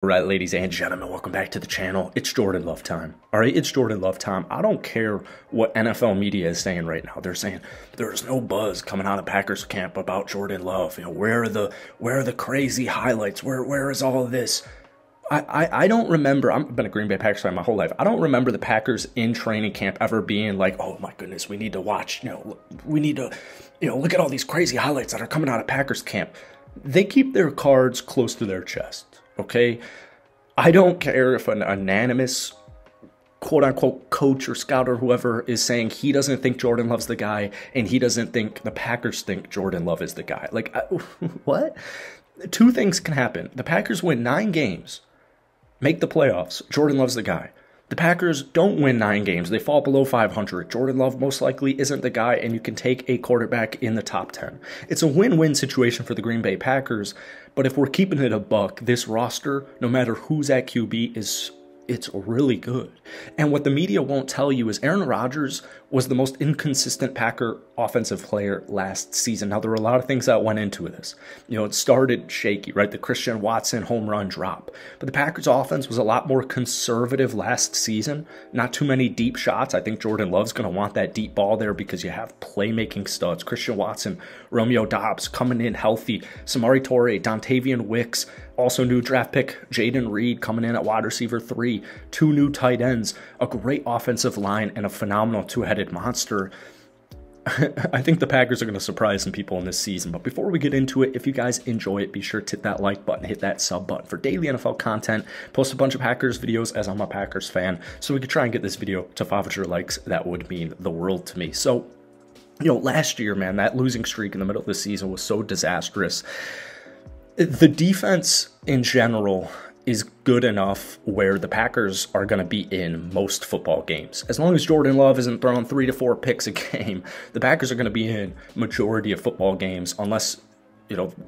All right, ladies and gentlemen, welcome back to the channel. It's Jordan Love time. All right, it's Jordan Love time. I don't care what NFL media is saying right now. They're saying there's no buzz coming out of Packers camp about Jordan Love. You know, where are the crazy highlights? Where is all of this? I don't remember. I've been a Green Bay Packers fan my whole life. I don't remember the Packers in training camp ever being like, oh my goodness, we need to watch. We need to, look at all these crazy highlights that are coming out of Packers camp. They keep their cards close to their chest. Okay, I don't care if an anonymous quote-unquote coach or scout or whoever is saying he doesn't think Jordan Love's the guy and he doesn't think the Packers think Jordan Love is the guy. Like, what? Two things can happen. The Packers win 9 games, make the playoffs. Jordan Love's the guy. The Packers don't win 9 games. They fall below 500. Jordan Love most likely isn't the guy, and you can take a quarterback in the top 10. It's a win-win situation for the Green Bay Packers, but if we're keeping it a buck, this roster, no matter who's at QB, it's really good. And what the media won't tell you is Aaron Rodgers was the most inconsistent Packer offensive player last season. Now, there were a lot of things that went into this. It started shaky, right? The Christian Watson home run drop. But the Packers offense was a lot more conservative last season. Not too many deep shots. I think Jordan Love's going to want that deep ball there because you have playmaking studs. Christian Watson, Romeo Doubs coming in healthy. Samori Toure, Dontavian Wicks, also new draft pick Jayden Reed coming in at wide receiver 3. 2 new tight ends, a great offensive line, and a phenomenal two-headed monster. I think the Packers are going to surprise some people in this season. But before we get into it, if you guys enjoy it, be sure to hit that like button, hit that sub button for daily NFL content. Post a bunch of Packers videos as I'm a Packers fan. So we could try and get this video to 500 likes. That would mean the world to me. So, last year, man, that losing streak in the middle of the season was so disastrous. The defense in general is good enough where the Packers are going to be in most football games. As long as Jordan Love isn't throwing 3 to 4 picks a game, the Packers are going to be in majority of football games unless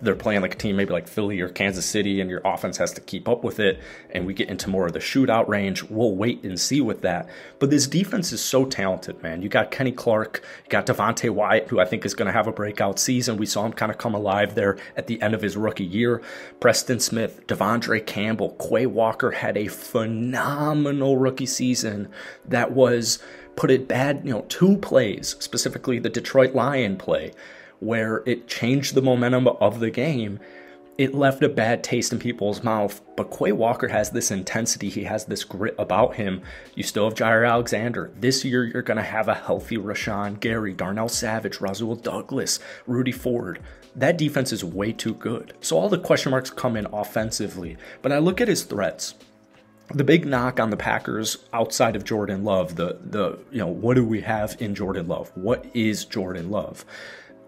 they're playing like a team maybe like Philly or Kansas City and your offense has to keep up with it and we get into more of the shootout range. We'll wait and see with that. But this defense is so talented, man. You got Kenny Clark, you got Devontae Wyatt, who I think is going to have a breakout season. We saw him kind of come alive there at the end of his rookie year. Preston Smith, Devondre Campbell, Quay Walker had a phenomenal rookie season that was, put it bad, 2 plays, specifically the Detroit Lion play, where it changed the momentum of the game. It left a bad taste in people's mouth, but Quay Walker has this intensity. He has this grit about him. You still have Jair Alexander. This year, you're going to have a healthy Rashawn Gary, Darnell Savage, Rasul Douglas, Rudy Ford. That defense is way too good. So all the question marks come in offensively, but I look at his threats. The big knock on the Packers outside of Jordan Love, what do we have in Jordan Love? What is Jordan Love?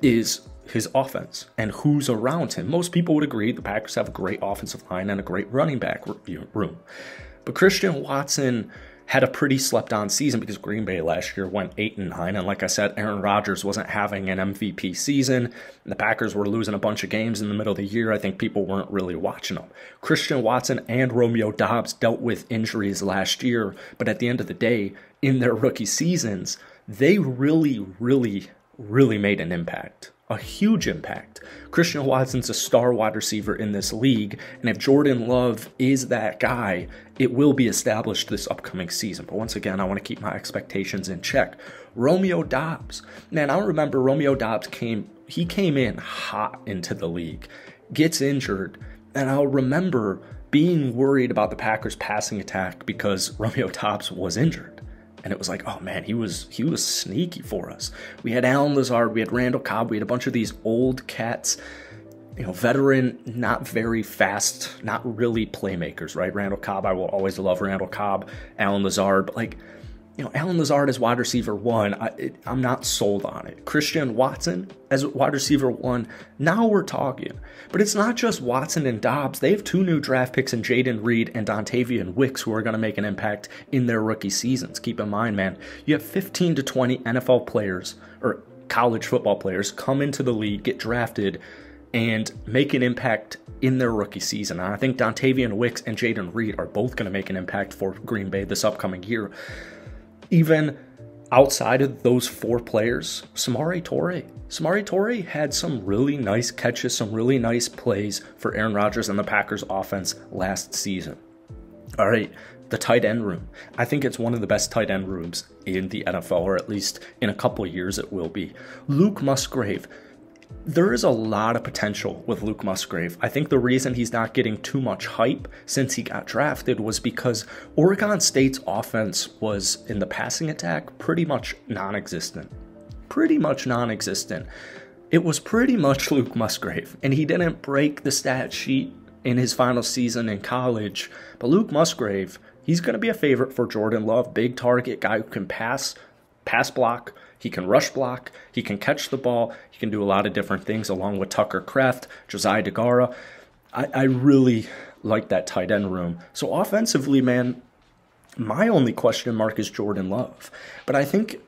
Is his offense and who's around him. Most people would agree the Packers have a great offensive line and a great running back room. But Christian Watson had a pretty slept-on season because Green Bay last year went 8-9. And like I said, Aaron Rodgers wasn't having an MVP season. And the Packers were losing a bunch of games in the middle of the year. I think people weren't really watching them. Christian Watson and Romeo Doubs dealt with injuries last year. But at the end of the day, in their rookie seasons, they really made an impact, a huge impact. Christian Watson's a star wide receiver in this league, and if Jordan Love is that guy, it will be established this upcoming season. But once again, I want to keep my expectations in check. Romeo Doubs, man, I remember Romeo Doubs came in hot into the league, gets injured, and I'll remember being worried about the Packers passing attack because Romeo Doubs was injured. And it was like, oh man, he was sneaky for us. We had Allen Lazard, we had Randall Cobb, we had a bunch of these old cats, veteran, not very fast, not really playmakers, right? Randall Cobb, I will always love Randall Cobb, Allen Lazard, but Allen Lazard as wide receiver 1, I'm not sold on it. Christian Watson as wide receiver 1, now we're talking. But it's not just Watson and Doubs. They have 2 new draft picks in Jayden Reed and Dontavian Wicks who are going to make an impact in their rookie seasons. Keep in mind, man, you have 15 to 20 NFL players or college football players come into the league, get drafted, and make an impact in their rookie season. And I think Dontavian Wicks and Jayden Reed are both going to make an impact for Green Bay this upcoming year. Even outside of those four players, Samori Toure. Samori Toure had some really nice catches, some really nice plays for Aaron Rodgers and the Packers offense last season. All right, the tight end room. I think it's one of the best tight end rooms in the NFL, or at least in a couple of years it will be. Luke Musgrave. There is a lot of potential with Luke Musgrave. I think the reason he's not getting too much hype since he got drafted was because Oregon State's offense was, in the passing attack, pretty much non-existent. Pretty much non-existent. It was pretty much Luke Musgrave, and he didn't break the stat sheet in his final season in college. But Luke Musgrave, he's going to be a favorite for Jordan Love. Big target, guy who can pass block, he can rush block, he can catch the ball, he can do a lot of different things along with Tucker Kraft, Josiah DeGuara. I really like that tight end room. So offensively, man, my only question mark is Jordan Love. But I think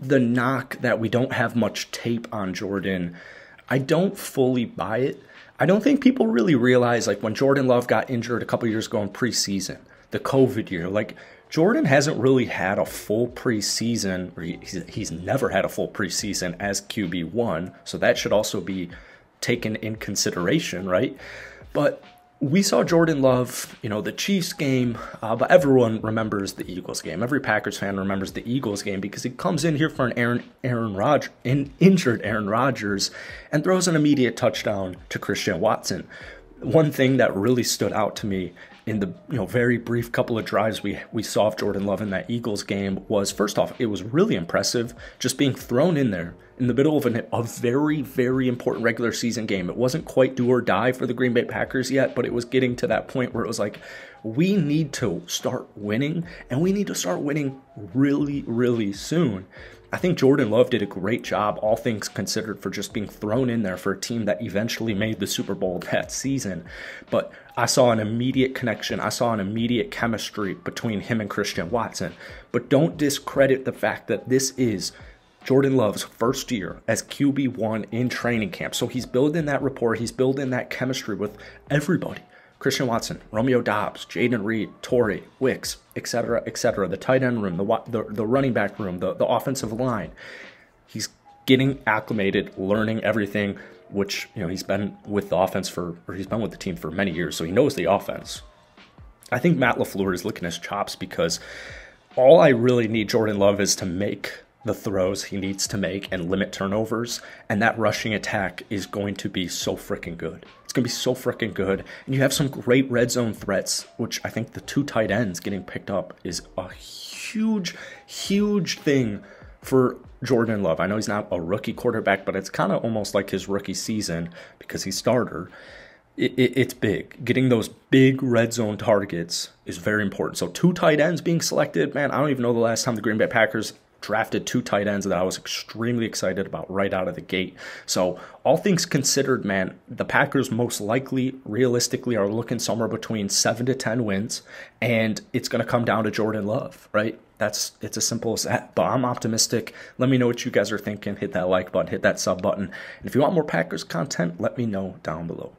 the knock that we don't have much tape on Jordan, I don't fully buy it. I don't think people really realize, like, when Jordan Love got injured a couple years ago in preseason, the COVID year, like, Jordan hasn't really had a full preseason, or he's never had a full preseason as QB1, so that should also be taken in consideration, right? But we saw Jordan Love, the Chiefs game, but everyone remembers the Eagles game. Every Packers fan remembers the Eagles game because he comes in here for an injured Aaron Rodgers and throws an immediate touchdown to Christian Watson. One thing that really stood out to me in the very brief couple of drives we saw of Jordan Love in that Eagles game was, first off, it was really impressive just being thrown in there in the middle of a very, very important regular season game. It wasn't quite do or die for the Green Bay Packers yet, but it was getting to that point where it was like, we need to start winning, and we need to start winning really, really soon. I think Jordan Love did a great job, all things considered, for just being thrown in there for a team that eventually made the Super Bowl that season. But I saw an immediate connection. I saw an immediate chemistry between him and Christian Watson. But don't discredit the fact that this is Jordan Love's first year as QB1 in training camp. So he's building that rapport. He's building that chemistry with everybody. Christian Watson, Romeo Doubs, Jayden Reed, Torrey, Wicks, etc., etc. The tight end room, the running back room, the offensive line. He's getting acclimated, learning everything, which, he's been with the he's been with the team for many years, so he knows the offense. I think Matt LaFleur is licking his chops because all I really need Jordan Love is to make the throws he needs to make and limit turnovers, and that rushing attack is going to be so freaking good. It's going to be so freaking good, and you have some great red zone threats, which I think the two tight ends getting picked up is a huge, huge thing for Jordan Love. I know he's not a rookie quarterback, but it's kind of almost like his rookie season because he's starter. It's big. Getting those big red zone targets is very important. So two tight ends being selected, man, I don't even know the last time the Green Bay Packers drafted two tight ends that I was extremely excited about right out of the gate. So all things considered, man, the Packers most likely, realistically, are looking somewhere between 7 to 10 wins, and it's going to come down to Jordan Love, right? It's as simple as that, but I'm optimistic. Let me know what you guys are thinking. Hit that like button, hit that sub button. And if you want more Packers content, let me know down below.